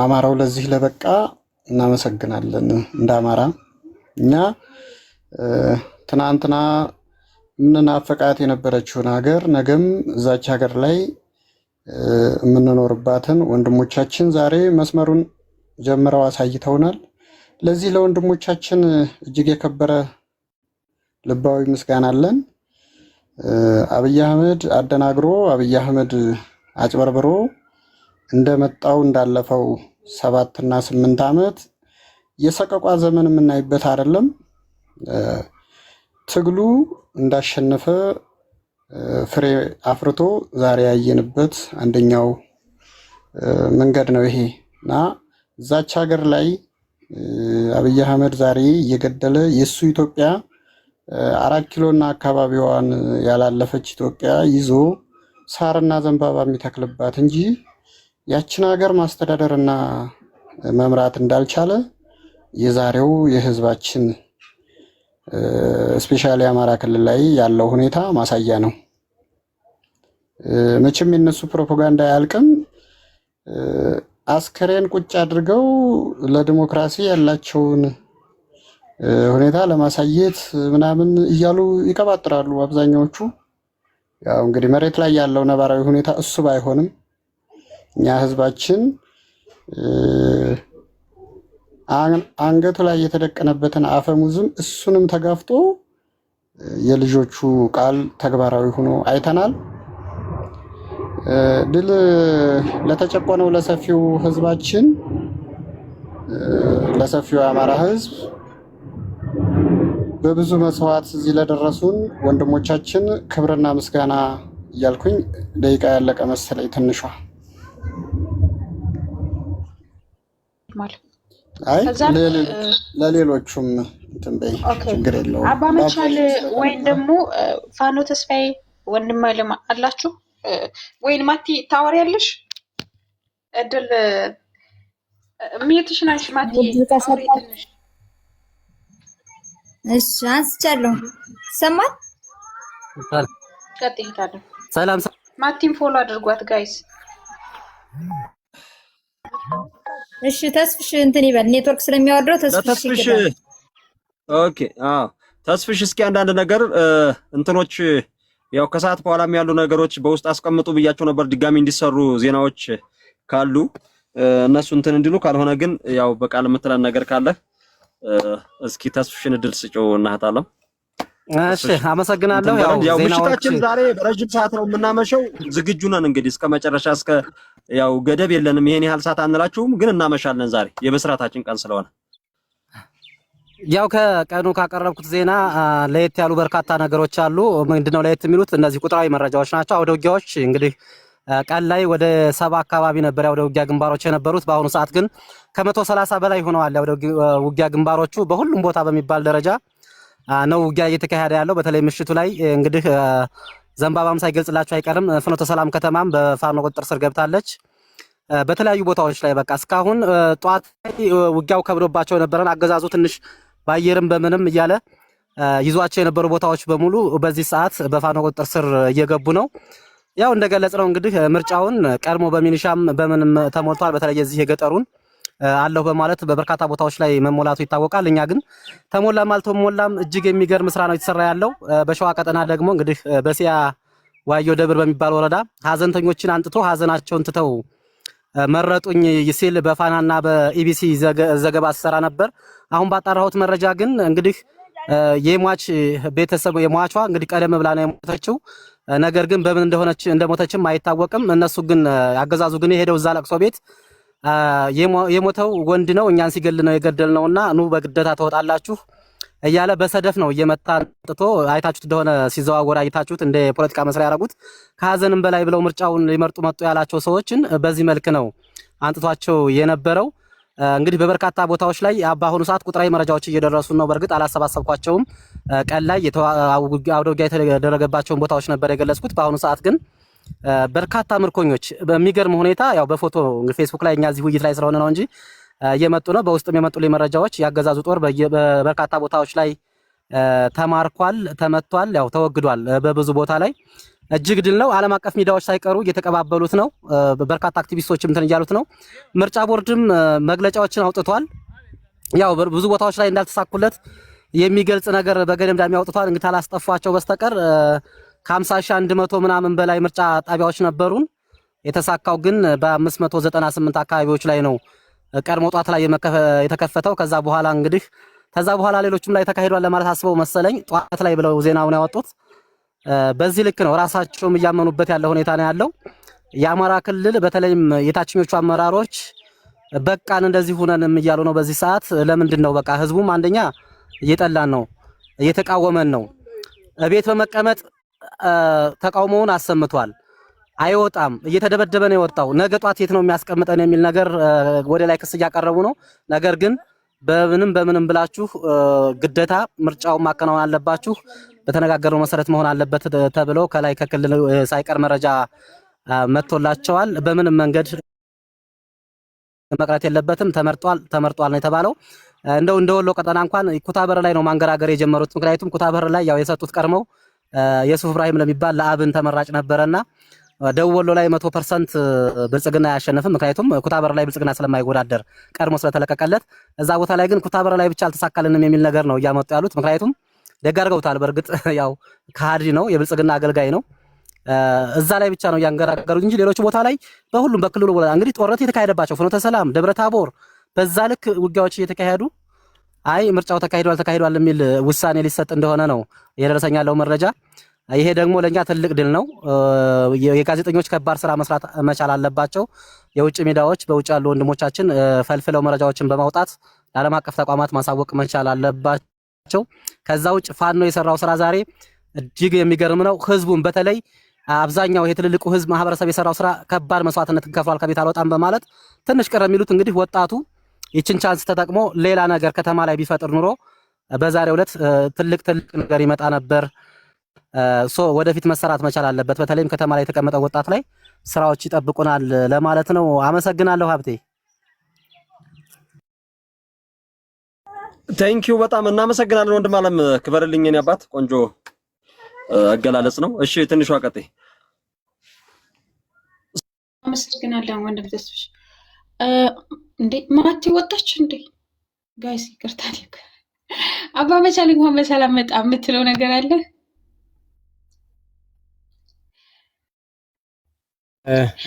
አማራው ለዚህ ለበቃ እናመሰግናለን። እንደ አማራ እኛ ትናንትና ምንናፈቃት የነበረችውን ሀገር ነገም እዛች ሀገር ላይ የምንኖርባትን ወንድሞቻችን ዛሬ መስመሩን ጀምረው አሳይተውናል። ለዚህ ለወንድሞቻችን እጅግ የከበረ ልባዊ ምስጋና አለን። አብይ አህመድ አደናግሮ አብይ አህመድ አጭበርብሮ እንደመጣው እንዳለፈው 7 እና 8 ዓመት የሰቀቋ ዘመን የምናይበት አይደለም። ትግሉ እንዳሸነፈ ፍሬ አፍርቶ ዛሬ ያየንበት አንደኛው መንገድ ነው ይሄ እና እዛች ሀገር ላይ አብይ አህመድ ዛሬ እየገደለ የሱ ኢትዮጵያ 4 ኪሎና አካባቢዋን ያላለፈች ኢትዮጵያ ይዞ ሳርና ዘንባባ የሚተክልባት እንጂ ያችን ሀገር ማስተዳደርና መምራት እንዳልቻለ የዛሬው የህዝባችን ስፔሻሊ አማራ ክልል ላይ ያለው ሁኔታ ማሳያ ነው። መቼም የነሱ ፕሮፓጋንዳ አያልቅም። አስከሬን ቁጭ አድርገው ለዲሞክራሲ ያላቸውን ሁኔታ ለማሳየት ምናምን እያሉ ይቀባጥራሉ አብዛኛዎቹ። ያው እንግዲህ መሬት ላይ ያለው ነባራዊ ሁኔታ እሱ ባይሆንም እኛ ህዝባችን አንገቱ ላይ የተደቀነበትን አፈሙዝም እሱንም ተጋፍጦ የልጆቹ ቃል ተግባራዊ ሆኖ አይተናል። ድል ለተጨቆነው ለሰፊው ህዝባችን፣ ለሰፊው አማራ ህዝብ በብዙ መስዋዕት እዚህ ለደረሱን ወንድሞቻችን ክብርና ምስጋና እያልኩኝ ደቂቃ ያለቀ መሰለኝ ትንሿ። አይ ለሌሎቹም እንትን በይ ችግር የለውም። አባ መቻል ወይም ደግሞ ፋኖ ተስፋዬ ወንድም አለም አላችሁ ወይን ማቲ ታወሪያለሽ? እድል ሚዩትሽ ናሽ ማቲ። እሺ አንስቻለሁ። ሰማን ቀጥይታለሁ። ሰላም ማቲን ፎሎ አድርጓት ጋይስ። እሺ ተስፍሽ እንትን ይበል ኔትወርክ ስለሚያወርደው ተስፍሽ። ኦኬ ተስፍሽ እስኪ አንዳንድ ነገር እንትኖች ያው ከሰዓት በኋላም ያሉ ነገሮች በውስጥ አስቀምጡ ብያቸው ነበር፣ ድጋሚ እንዲሰሩ ዜናዎች ካሉ እነሱ እንትን እንዲሉ፣ ካልሆነ ግን ያው በቃል የምትለን ነገር ካለ እስኪ ተስፍሽን እድል ስጪው እናህታለም። እሺ አመሰግናለሁ። ያው ምሽታችን ዛሬ በረጅም ሰዓት ነው የምናመሸው። ዝግጁ ነን እንግዲህ እስከ መጨረሻ፣ እስከ ያው ገደብ የለንም። ይሄን ያህል ሰዓት አንላችሁም፣ ግን እናመሻለን ዛሬ የበስራታችን ቀን ስለሆነ። ያው ከቀኑ ካቀረብኩት ዜና ለየት ያሉ በርካታ ነገሮች አሉ። ምንድነው ለየት የሚሉት? እነዚህ ቁጥራዊ መረጃዎች ናቸው። አውደ ውጊያዎች እንግዲህ ቀን ላይ ወደ 70 አካባቢ ነበር አውደ ውጊያ ግንባሮች የነበሩት። በአሁኑ ሰዓት ግን ከ130 በላይ ሆነዋል አውደ ውጊያ ግንባሮቹ። በሁሉም ቦታ በሚባል ደረጃ ነው ውጊያ እየተካሄደ ያለው። በተለይ ምሽቱ ላይ እንግዲህ ዘንባባም ሳይገልጽላችሁ አይቀርም። ፍኖተ ሰላም ከተማም በፋኖ ቁጥጥር ስር ገብታለች። በተለያዩ ቦታዎች ላይ በቃ እስካሁን ጧት ውጊያው ከብዶባቸው የነበረን አገዛዙ ትንሽ ባየርም በምንም እያለ ይዟቸው የነበሩ ቦታዎች በሙሉ በዚህ ሰዓት በፋኖ ቁጥጥር ስር እየገቡ ነው። ያው እንደገለጽ ነው እንግዲህ ምርጫውን ቀድሞ በሚኒሻም በምንም ተሞልቷል። በተለይ እዚህ የገጠሩን አለሁ በማለት በበርካታ ቦታዎች ላይ መሞላቱ ይታወቃል። እኛ ግን ተሞላም አልተሞላም እጅግ የሚገርም ስራ ነው የተሰራ ያለው። በሸዋ ቀጠና ደግሞ እንግዲህ በሲያ ዋዮ ደብር በሚባል ወረዳ ሀዘንተኞችን አንጥቶ ሀዘናቸውን ትተው መረጡኝ ሲል በፋናና በኢቢሲ ዘገባ ሲሰራ ነበር። አሁን ባጣራሁት መረጃ ግን እንግዲህ የሟች ቤተሰብ የሟቿ እንግዲህ ቀደም ብላ ነው የሞተችው። ነገር ግን በምን እንደሞተችም አይታወቅም። እነሱ ግን አገዛዙ ግን የሄደው እዛ ለቅሶ ቤት የሞተው ወንድ ነው እኛን ሲገል ነው የገደልነውና ኑ በግደታ ተወጣላችሁ እያለ በሰደፍ ነው እየመታ አንጥቶ አይታችሁት እንደሆነ ሲዘዋወር አይታችሁት እንደ ፖለቲካ መስሪያ ያደረጉት። ከሀዘንም በላይ ብለው ምርጫውን ሊመርጡ መጡ ያላቸው ሰዎችን በዚህ መልክ ነው አንጥቷቸው የነበረው። እንግዲህ በበርካታ ቦታዎች ላይ በአሁኑ ሰዓት ቁጥራዊ መረጃዎች እየደረሱ ነው። በእርግጥ አላሰባሰብኳቸውም። ቀን ላይ አውደ ውጊያ የተደረገባቸውን ቦታዎች ነበር የገለጽኩት። በአሁኑ ሰዓት ግን በርካታ ምርኮኞች በሚገርም ሁኔታ ያው በፎቶ ፌስቡክ ላይ እኛ እዚህ ውይይት ላይ ስለሆነ ነው እንጂ እየመጡ ነው። በውስጥም የመጡልኝ መረጃዎች ያገዛዙ ጦር በበርካታ ቦታዎች ላይ ተማርኳል፣ ተመቷል፣ ያው ተወግዷል። በብዙ ቦታ ላይ እጅግ ድል ነው። ዓለም አቀፍ ሚዲያዎች ሳይቀሩ እየተቀባበሉት ነው። በርካታ አክቲቪስቶችም እንትን እያሉት ነው። ምርጫ ቦርድም መግለጫዎችን አውጥቷል። ያው ብዙ ቦታዎች ላይ እንዳልተሳኩለት የሚገልጽ ነገር በገደምዳሚ አውጥቷል። እንግዲህ አላስጠፏቸው በስተቀር ከ50,100 ምናምን በላይ ምርጫ ጣቢያዎች ነበሩን። የተሳካው ግን በ598 አካባቢዎች ላይ ነው ቀድሞ ጧት ላይ የተከፈተው። ከዛ በኋላ ሌሎችም ላይ ተካሂዷል ለማለት አስበው መሰለኝ ጧት ላይ ብለው ዜናውን ያወጡት። በዚህ ልክ ነው ራሳቸውም እያመኑበት ያለ ሁኔታ ነው ያለው። የአማራ ክልል በተለይም የታችኞቹ አመራሮች በቃን እንደዚህ ሆነንም እያሉ ነው በዚህ ሰዓት። ለምንድን ነው በቃ ህዝቡም አንደኛ እየጠላን ነው፣ እየተቃወመን ነው። ቤት በመቀመጥ ተቃውሞውን አሰምቷል። አይወጣም፣ እየተደበደበ ነው የወጣው። ነገ ጧት የት ነው የሚያስቀምጠን የሚል ነገር ወደ ላይ ክስ እያቀረቡ ነው። ነገር ግን በምንም ብላችሁ ግዴታ ምርጫውን ማከናወን አለባችሁ፣ በተነጋገረው መሰረት መሆን አለበት ተብለው ከላይ ከክልል ሳይቀር መረጃ መጥቶላቸዋል። በምንም መንገድ መቅረት የለበትም ተመርጧል ነው የተባለው። እንደው እንደ ወሎ ቀጠና እንኳን ኩታበር ላይ ነው ማንገራገር የጀመሩት። ምክንያቱም ኩታበር ላይ ያው የሰጡት ቀርመው የሱፍ ኢብራሂም ለሚባል ለአብን ተመራጭ ነበረና ደቡብ ወሎ ላይ 100% ብልጽግና አያሸንፍም። ምክንያቱም ኩታበር ላይ ብልጽግና ስለማይወዳደር ቀድሞ ስለተለቀቀለት፣ እዛ ቦታ ላይ ግን ኩታበር ላይ ብቻ አልተሳካልንም የሚል ነገር ነው እያመጡ ያሉት። ምክንያቱም ደግ አድርገውታል። በእርግጥ ያው ከሃዲ ነው፣ የብልጽግና አገልጋይ ነው። እዛ ላይ ብቻ ነው ያንገራገሩት እንጂ ሌሎች ቦታ ላይ በሁሉም በክልሉ እንግዲህ ጦርነት የተካሄደባቸው ፍኖተ ሰላም፣ ደብረ ታቦር በዛ ልክ ውጊያዎች እየተካሄዱ አይ ምርጫው ተካሂዷል የሚል ውሳኔ ሊሰጥ እንደሆነ ነው የደረሰኝ ያለው መረጃ። ይሄ ደግሞ ለኛ ትልቅ ድል ነው። የጋዜጠኞች ከባድ ስራ መስራት መቻል አለባቸው። የውጭ ሚዲያዎች በውጭ ያሉ ወንድሞቻችን ፈልፍለው መረጃዎችን በማውጣት ለዓለም አቀፍ ተቋማት ማሳወቅ መቻል አለባቸው። ከዛ ውጭ ፋኖ የሰራው ስራ ዛሬ እጅግ የሚገርም ነው። ህዝቡን በተለይ አብዛኛው ይሄ ትልልቁ ህዝብ ማህበረሰብ የሰራው ስራ ከባድ መስዋዕትነት ከፍሏል ከቤት አልወጣም በማለት ትንሽ ቀረ የሚሉት እንግዲህ ወጣቱ ይችን ቻንስ ተጠቅሞ ሌላ ነገር ከተማ ላይ ቢፈጥር ኑሮ በዛሬው ዕለት ትልቅ ነገር ይመጣ ነበር። ወደፊት መሰራት መቻል አለበት። በተለይም ከተማ ላይ የተቀመጠው ወጣት ላይ ስራዎች ይጠብቁናል ለማለት ነው። አመሰግናለሁ ሀብቴ። ቴንኪው በጣም እናመሰግናለን ወንድም አለም ክበርልኝ። የኔ አባት ቆንጆ አገላለጽ ነው። እሺ ትንሿ ቀጤ አመሰግናለሁ ወንድም ተስፍሽ። እንዴ ማቲ ወጣች እንዴ? ጋይስ ይቅርታ ልክ አባ መቻል እንኳን በሰላም መጣ የምትለው ነገር አለ?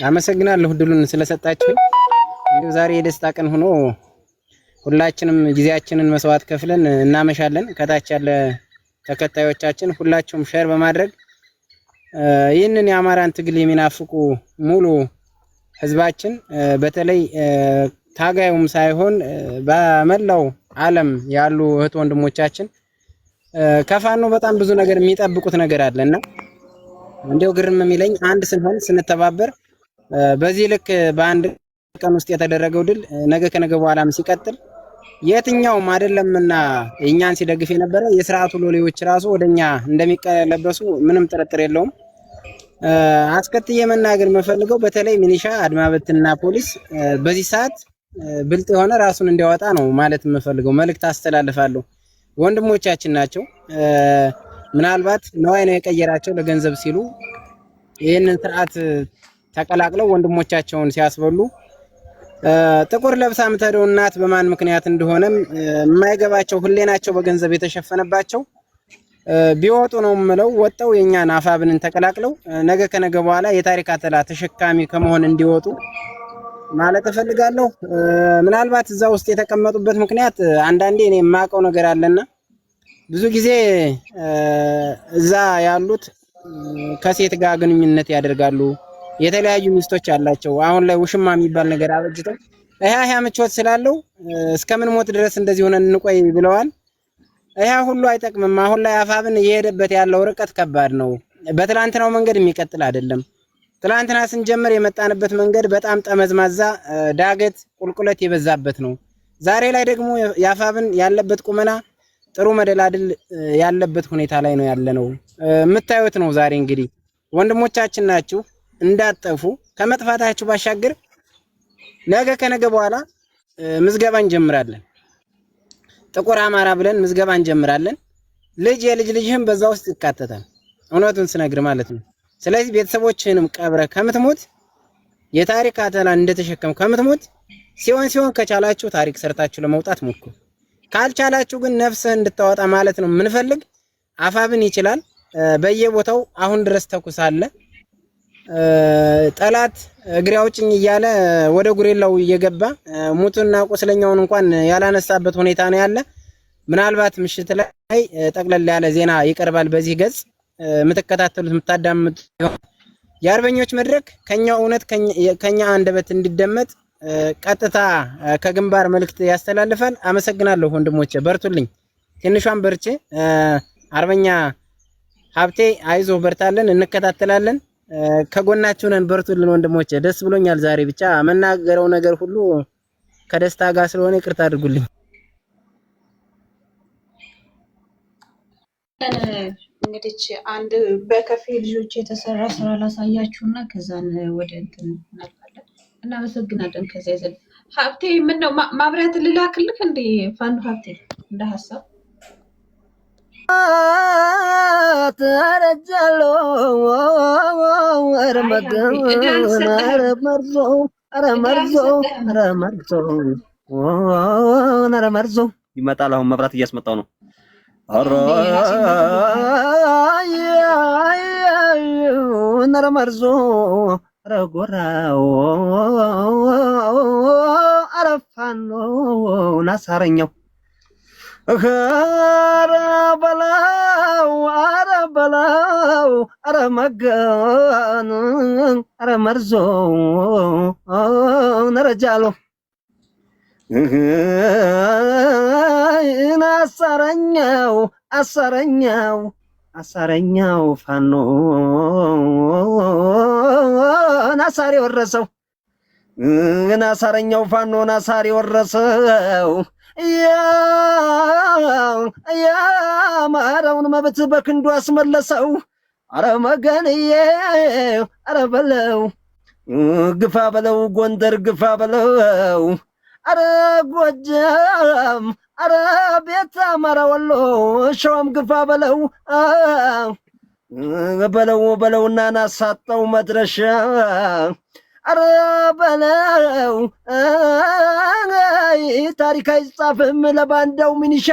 አመሰግናለሁ ድሉን ስለሰጣችሁ። እንዴው ዛሬ የደስታ ቀን ሆኖ ሁላችንም ጊዜያችንን መስዋዕት ከፍለን እናመሻለን። ከታች ያለ ተከታዮቻችን ሁላችሁም ሼር በማድረግ ይህንን የአማራን ትግል የሚናፍቁ ሙሉ ህዝባችን በተለይ ታጋዩም ሳይሆን በመላው ዓለም ያሉ እህት ወንድሞቻችን ከፋኖ በጣም ብዙ ነገር የሚጠብቁት ነገር አለና እንደው ግርም የሚለኝ አንድ ስንሆን ስንተባበር በዚህ ልክ በአንድ ቀን ውስጥ የተደረገው ድል ነገ ከነገ በኋላም ሲቀጥል የትኛውም አይደለምና እኛን ሲደግፍ የነበረ የሥርዓቱ ሎሌዎች ራሱ ወደኛ እንደሚቀለበሱ ምንም ጥርጥር የለውም። አስከትዬ መናገር የምፈልገው በተለይ ሚሊሻ፣ አድማ በትና ፖሊስ በዚህ ሰዓት ብልጥ የሆነ ራሱን እንዲያወጣ ነው ማለት የምፈልገው። መልእክት አስተላልፋለሁ። ወንድሞቻችን ናቸው። ምናልባት ነዋይ ነው የቀየራቸው ለገንዘብ ሲሉ ይህንን ስርዓት ተቀላቅለው ወንድሞቻቸውን ሲያስበሉ ጥቁር ለብሳ የምትሄደው እናት በማን ምክንያት እንደሆነም የማይገባቸው ሁሌናቸው በገንዘብ የተሸፈነባቸው ቢወጡ ነው የምለው። ወጣው የኛን አፋብንን ተቀላቅለው ነገ ከነገ በኋላ የታሪክ አተላ ተሸካሚ ከመሆን እንዲወጡ ማለት እፈልጋለሁ። ምናልባት እዛ ውስጥ የተቀመጡበት ምክንያት አንዳንዴ እኔ የማውቀው ነገር አለና ብዙ ጊዜ እዛ ያሉት ከሴት ጋር ግንኙነት ያደርጋሉ። የተለያዩ ሚስቶች አላቸው። አሁን ላይ ውሽማ የሚባል ነገር አበጅተው ያ ምቾት ስላለው እስከምን ሞት ድረስ እንደዚህ ሆነን እንቆይ ብለዋል። ያ ሁሉ አይጠቅምም። አሁን ላይ አፋብን እየሄደበት ያለው ርቀት ከባድ ነው። በትላንትናው መንገድ የሚቀጥል አይደለም። ትላንትና ስንጀምር የመጣንበት መንገድ በጣም ጠመዝማዛ፣ ዳገት፣ ቁልቁለት የበዛበት ነው። ዛሬ ላይ ደግሞ የአፋብን ያለበት ቁመና ጥሩ መደላድል ያለበት ሁኔታ ላይ ነው ያለነው። የምታዩት ነው። ዛሬ እንግዲህ ወንድሞቻችን ናችሁ እንዳጠፉ ከመጥፋታችሁ ባሻገር ነገ ከነገ በኋላ ምዝገባ እንጀምራለን። ጥቁር አማራ ብለን ምዝገባ እንጀምራለን። ልጅ የልጅ ልጅህም በዛ ውስጥ ይካተታል። እውነቱን ስነግር ማለት ነው። ስለዚህ ቤተሰቦችህንም ቀብረ ከምትሞት የታሪክ አተላ እንደተሸከም ከምትሞት ሲሆን ከቻላችሁ ታሪክ ሰርታችሁ ለመውጣት ሞክሩ። ካልቻላችሁ ግን ነፍስህ እንድታወጣ ማለት ነው የምንፈልግ። አፋብን ይችላል። በየቦታው አሁን ድረስ ተኩስ አለ። ጠላት እግሬ አውጭኝ እያለ ወደ ጉሬላው እየገባ ሙቱና ቁስለኛውን እንኳን ያላነሳበት ሁኔታ ነው ያለ። ምናልባት ምሽት ላይ ጠቅለል ያለ ዜና ይቀርባል በዚህ ገጽ የምትከታተሉት የምታዳምጡ የአርበኞች መድረክ ከኛ እውነት ከኛ አንደበት እንዲደመጥ ቀጥታ ከግንባር መልእክት ያስተላልፋል። አመሰግናለሁ ወንድሞቼ፣ በርቱልኝ። ትንሿን በርቼ አርበኛ ሀብቴ አይዞህ በርታለን፣ እንከታተላለን፣ ከጎናችሁ ነን። በርቱልን ወንድሞቼ። ደስ ብሎኛል ዛሬ ብቻ መናገረው ነገር ሁሉ ከደስታ ጋር ስለሆነ ይቅርታ አድርጉልኝ። እንግዲህ አንድ በከፊል ልጆች የተሰራ ስራ ላሳያችሁና ከዛን ወደ እንትን እናልፋለን። እናመሰግናለን። ከዛ ይዘን ሀብቴ ምን ነው ማብራት ልላክልህ እንዴ? ፋኖ ሀብቴ እንደ ሀሳብ ተረጃሎ ረመገን ረመርዞ ረመርዞ ይመጣል። አሁን መብራት እያስመጣው ነው። ነረመርዞ ረጎራው አረፋኖ ናሳረኛው አረበላው አረመገን አረመርዞ ነረጃሎ አሳረኛው ፋኖ ናሳሪ ወረሰው ናሳረኛው ፋኖ ናሳሪ ወረሰው የአማራውን መብት በክንዱ አስመለሰው። አረ መገንዬ አረ በለው ግፋ በለው ጎንደር ግፋ በለው አረ ጎጃም አረ ቤት አማራ ወሎ ሸዋም ግፋ በለው በለውና ናሳጠው መድረሻ አረ በለው ታሪክ አይጻፍም ለባንዳው ሚኒሻ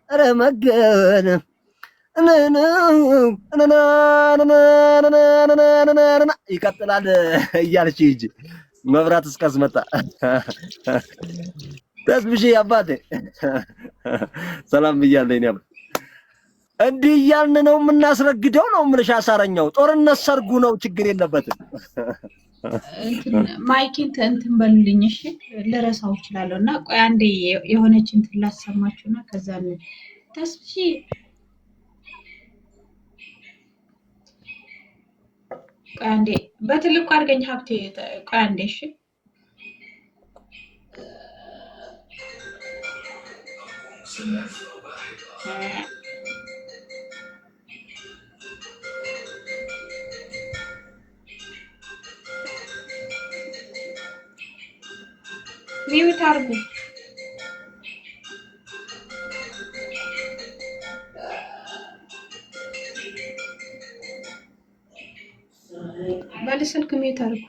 አረ መገን ይቀጥላል እያልሽ ሂጂ መብራት እስከስመጣ ተስብሽ አባቴ ሰላም ብያለሁ። እኔ እንዲህ እያልን ነው የምናስረግደው ነው የምልሽ። አሳረኛው ጦርነት ሰርጉ ነው፣ ችግር የለበትም። ማይኪን እንትን በሉልኝ እሺ፣ ልረሳው እችላለሁ እና ቆይ አንዴ የሆነች እንትን ላሰማችሁና ከዛ ተስብሽ ቆይ አንዴ በትልቁ አድርገኝ ሀብቴ። ቆይ አንዴ እሺ ሚውት አድርጉ። ባለ ስልክ ሚውት አድርጉ።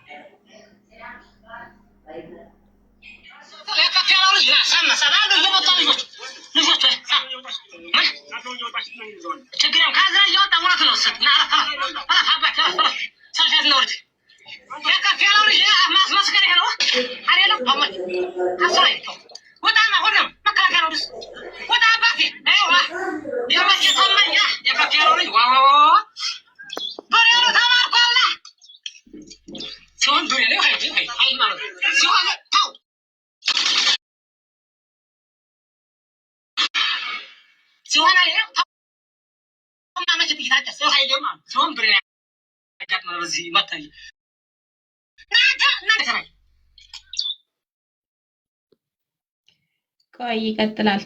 ቆይ ይቀጥላል።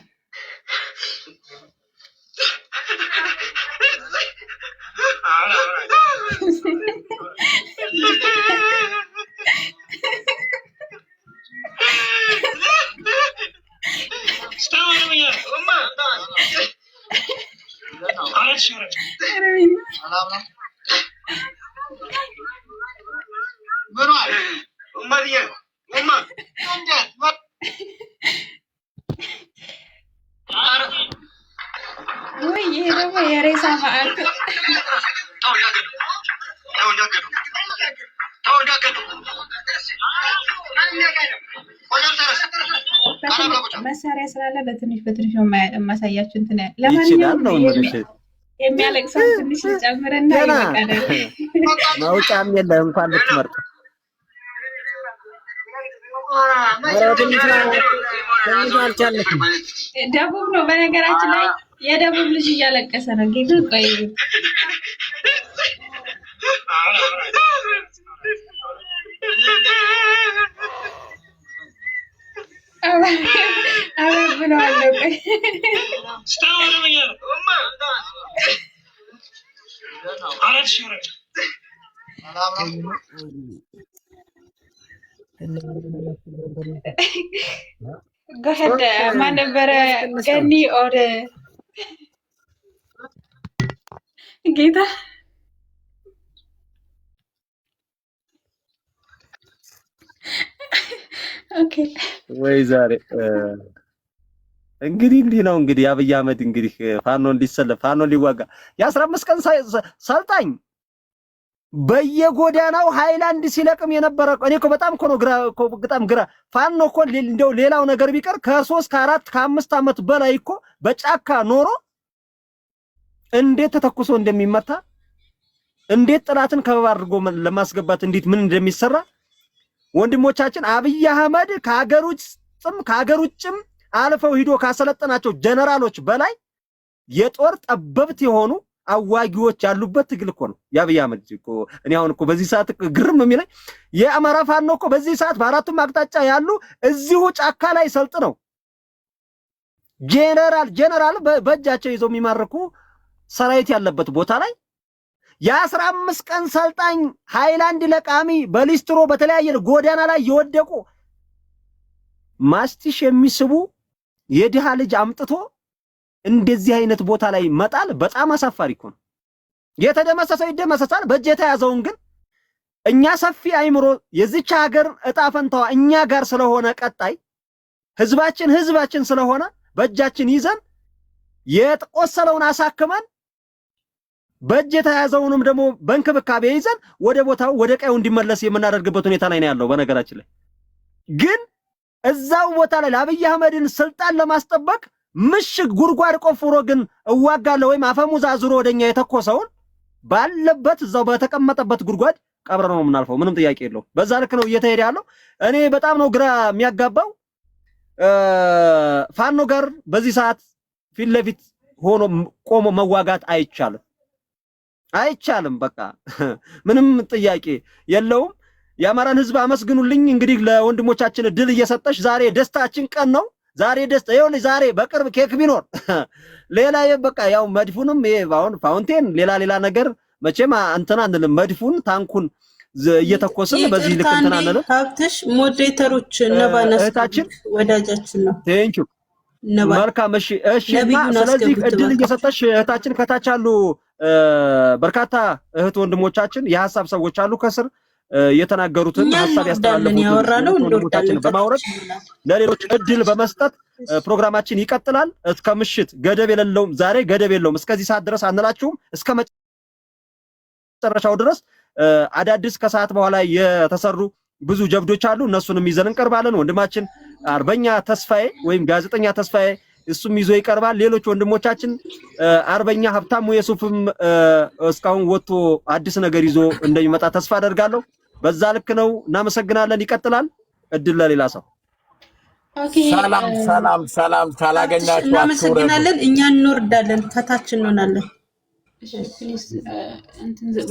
ወይ ይሄ ደግሞ የሬሳ ማዕት መሳሪያ ስላለ በትንሽ ነው የማሳያችሁ። እንትን ለማንኛውም የሚያለቅሰው ትንሽ ጨምረና ይበቃል። መውጫም የለ እንኳን ልትመርጥ ደቡብ ነው በነገራችን ላይ የደቡብ ልጅ እያለቀሰ ነው። ጌታ ቆይ አባብን አምነዋለሁ። ቆይ ጎሄድ ማን ነበረ ገኒ ኦር ጌታ ኦኬ ወይ ዛሬ እንግዲህ ነው እንግዲህ አብይ አህመድ እንግዲህ ፋኖ እንዲሰለፍ ፋኖ ሊዋጋ የ15 ቀን ሰልጣኝ በየጎዳናው ሃይላንድ ሲለቅም የነበረ እኔ እኮ በጣም እኮ ነው በጣም ግራ ፋኖ እኮ እንደው ሌላው ነገር ቢቀር ከ3 ከ4 ከ5 ዓመት በላይ እኮ በጫካ ኖሮ እንዴት ተተኩሶ እንደሚመታ እንዴት ጥላትን ከበባ አድርጎ ለማስገባት እንዴት ምን እንደሚሰራ ወንድሞቻችን አብይ አህመድ ከሀገር ውጭም አልፈው ሂዶ ካሰለጠናቸው ጀነራሎች በላይ የጦር ጠበብት የሆኑ አዋጊዎች ያሉበት ትግል እኮ ነው የአብይ አህመድ እኮ። እኔ አሁን እኮ በዚህ ሰዓት ግርም የሚለኝ የአማራ ፋኖ እኮ በዚህ ሰዓት በአራቱም አቅጣጫ ያሉ እዚሁ ጫካ ላይ ሰልጥነው ጀነራል በእጃቸው ይዘው የሚማርኩ ሰራዊት ያለበት ቦታ ላይ የ15 ቀን ሰልጣኝ ሃይላንድ ለቃሚ በሊስትሮ በተለያየ ጎዳና ላይ የወደቁ ማስቲሽ የሚስቡ የድሃ ልጅ አምጥቶ እንደዚህ አይነት ቦታ ላይ መጣል በጣም አሳፋሪ እኮ ነው። የተደመሰሰው ይደመሰሳል። በእጅ የተያዘውን ግን እኛ ሰፊ አይምሮ የዚች ሀገር እጣ ፈንታዋ እኛ ጋር ስለሆነ ቀጣይ ህዝባችን ስለሆነ በእጃችን ይዘን የተቆሰለውን አሳክመን በእጅ የተያዘውንም ደግሞ በእንክብካቤ ይዘን ወደ ቦታው ወደ ቀዩ እንዲመለስ የምናደርግበት ሁኔታ ላይ ነው ያለው። በነገራችን ላይ ግን እዛው ቦታ ላይ ለአብይ አህመድን ስልጣን ለማስጠበቅ ምሽግ ጉድጓድ ቆፍሮ ግን እዋጋለሁ ወይም አፈሙዝ አዙሮ ወደኛ የተኮሰውን ባለበት እዛው በተቀመጠበት ጉድጓድ ቀብረ ነው የምናልፈው። ምንም ጥያቄ የለው። በዛ ልክ ነው እየተሄደ ያለው። እኔ በጣም ነው ግራ የሚያጋባው። ፋኖ ጋር በዚህ ሰዓት ፊት ለፊት ሆኖ ቆሞ መዋጋት አይቻልም። በቃ ምንም ጥያቄ የለውም። የአማራን ህዝብ አመስግኑልኝ። እንግዲህ ለወንድሞቻችን ድል እየሰጠሽ ዛሬ ደስታችን ቀን ነው። ዛሬ ደስታ ይኸውልሽ፣ ዛሬ በቅርብ ኬክ ቢኖር ሌላ በቃ ያው መድፉንም አሁን ፋውንቴን ሌላ ነገር መቼም እንትና አንልም። መድፉን ታንኩን እየተኮስን በዚህ ልክ እንትና አንልም። ሀብትሽ ሞዴሬተሮች ነባናስ እህታችን ወዳጃችን ነው። ቴንኪው መልካም። እሺ ስለዚህ እድል እየሰጠሽ እህታችን ከታች አሉ በርካታ እህት ወንድሞቻችን የሐሳብ ሰዎች አሉ ከስር የተናገሩትን ሐሳብ ያስተላልፉት ወንድሞቻችን በማውረድ ለሌሎች እድል በመስጠት ፕሮግራማችን ይቀጥላል እስከ ምሽት። ገደብ የለውም። ዛሬ ገደብ የለውም። እስከዚህ ሰዓት ድረስ አንላችሁም። እስከ መጨረሻው ድረስ አዳዲስ ከሰዓት በኋላ የተሰሩ ብዙ ጀብዶች አሉ። እነሱንም ይዘን እንቀርባለን። ወንድማችን አርበኛ ተስፋዬ ወይም ጋዜጠኛ ተስፋዬ እሱም ይዞ ይቀርባል። ሌሎች ወንድሞቻችን አርበኛ ሀብታሙ የሱፍም እስካሁን ወጥቶ አዲስ ነገር ይዞ እንደሚመጣ ተስፋ አደርጋለሁ። በዛ ልክ ነው። እናመሰግናለን። ይቀጥላል። እድል ለሌላ ሰው። ሰላም ታላገኛችሁ። እናመሰግናለን። እኛ እንወርዳለን፣ ከታች እንሆናለን።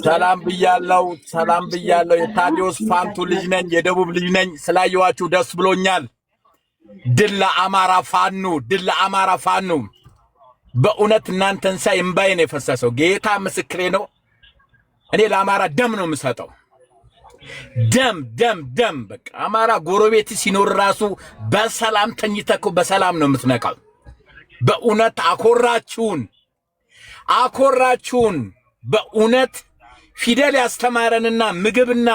ሰላም ብያለው። የታዲዮስ ፋንቱ ልጅ ነኝ፣ የደቡብ ልጅ ነኝ። ስላየዋችሁ ደስ ብሎኛል። ድል ለአማራ ፋኑ። በእውነት እናንተን ሳይ እምባዬ ነው የፈሰሰው። ጌታ ምስክሬ ነው። እኔ ለአማራ ደም ነው የምሰጠው። ደም በቃ አማራ ጎረቤት ሲኖር ራሱ በሰላም ተኝተኩ በሰላም ነው የምትነቃው። በእውነት አኮራችሁን። በእውነት ፊደል ያስተማረንና ምግብና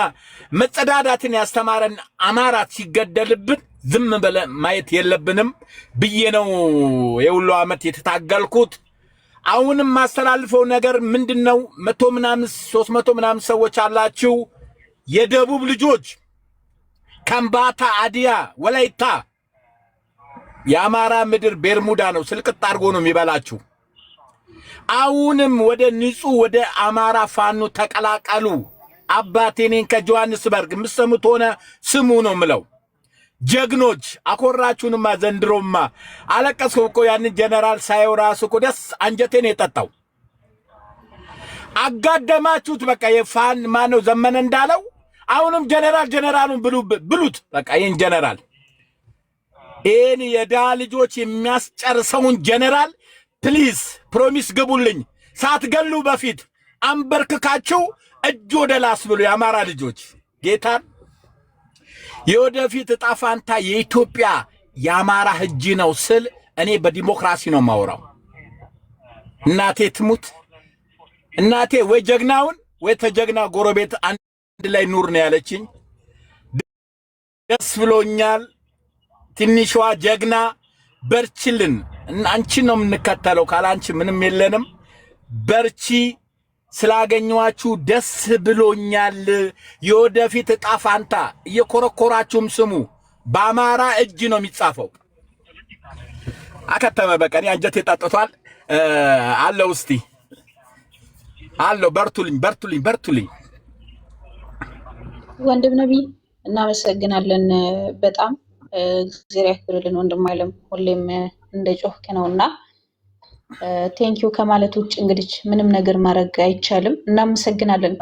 መጸዳዳትን ያስተማረን አማራ ሲገደልብን ዝም ብለ ማየት የለብንም ብዬ ነው የሁሉ ዓመት የተታገልኩት። አሁንም ማስተላልፈው ነገር ምንድነው? 300 ምናምን ሰዎች አላችሁ የደቡብ ልጆች ከምባታ፣ አዲያ፣ ወላይታ የአማራ ምድር ቤርሙዳ ነው። ስልቅጥ አድርጎ ነው የሚበላችሁ። አሁንም ወደ ንጹህ ወደ አማራ ፋኖ ተቀላቀሉ። አባቴኔን ከጆሃንስበርግ የምትሰሙት ሆነ ስሙ ነው ምለው። ጀግኖች አኮራችሁንማ። ዘንድሮማ አለቀስኩ እኮ ያንን ጀነራል ሳየው ራሱ እኮ ደስ አንጀቴን የጠጣው። አጋደማችሁት በቃ የፋን ማነው ዘመነ እንዳለው አሁንም ጀነራሉን ብሉት በቃ ይሄን ጀነራል ይህን የዳ ልጆች የሚያስጨርሰውን ጀነራል ፕሊዝ ፕሮሚስ ግቡልኝ። ሳትገሉ በፊት አንበርክካችሁ እጅ ወደ ላስ ብሎ የአማራ ልጆች ጌታን የወደፊት እጣ ፋንታ የኢትዮጵያ የአማራ እጅ ነው ስል እኔ በዲሞክራሲ ነው ማውራው። እናቴ ትሙት እናቴ ወይ ጀግናውን ወይ ተጀግና ጎረቤት አንድ ላይ ኑር ነው ያለችኝ። ደስ ብሎኛል። ትንሿ ጀግና በርችልን። አንቺ ነው የምንከተለው፣ ካላንቺ ምንም የለንም። በርቺ። ስላገኘዋችሁ ደስ ብሎኛል። የወደፊት እጣ ፋንታ እየኮረኮራችሁም ስሙ። በአማራ እጅ ነው የሚጻፈው። አከተመ። በቀን አንጀቴ ጠጥቷል። አለው እስቲ አለው። በርቱልኝ፣ በርቱልኝ፣ በርቱልኝ። ወንድም ነብይ እናመሰግናለን በጣም እግዚአብሔር ያክብርልን። ወንድም አይለም ሁሌም እንደ ጮህክ ነውና ቴንኪው ከማለት ውጭ እንግዲህ ምንም ነገር ማድረግ አይቻልም። እናመሰግናለን።